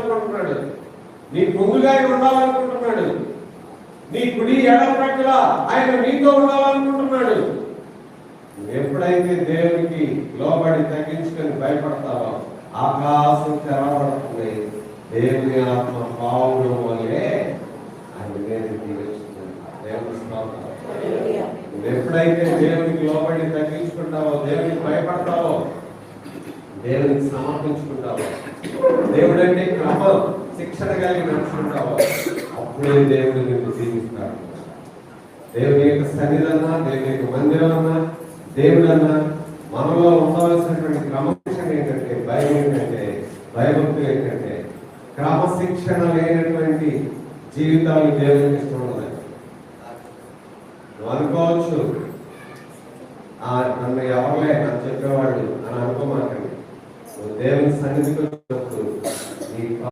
ఉండాలనుకుంటున్నాడు, నీ ముందుగా ఉండాలనుకుంటున్నాడు, నీ కుడి ఎడమ ప్రక్కల ఆయన నీతో ఉండాలనుకుంటున్నాడు. ఎప్పుడైతే దేవునికి లోబడి తగ్గించుకొని భయపడతావో ఆకాశం తెరవబడుతుంది. దేవుని ఆత్మ పావుడం వల్లే ఆయన మీద తీరుస్తుంది. దేవుని స్తోత్రం. ఎప్పుడైతే దేవునికి లోబడి తగ్గించుకుంటావో, దేవునికి భయపడతావో, దేవునికి సమర్పించుకుంటావో, దేవుడు అంటే క్రమ శిక్షణ కలిగి నడుచుకుంటావో, అప్పుడే దేవుడు నిన్ను దీవిస్తాడు. దేవుని యొక్క సన్నిధన్నా, దేవుని యొక్క మందిరం అన్నా, దేవుడు అన్నా మనలో ఉండవలసినటువంటి క్రమశిక్షణ ఏంటంటే, భయం ఏంటంటే, భయభక్తులు ఏంటంటే, క్రమశిక్షణ లేనటువంటి జీవితాలు దేవునికి ఇష్టం ఉండదు. నువ్వు అనుకోవచ్చు, నన్ను ఎవరులే నాకు చెప్పేవాళ్ళు అని అనుకోమాకండి. నువ్వు దేవుని సన్నిధికి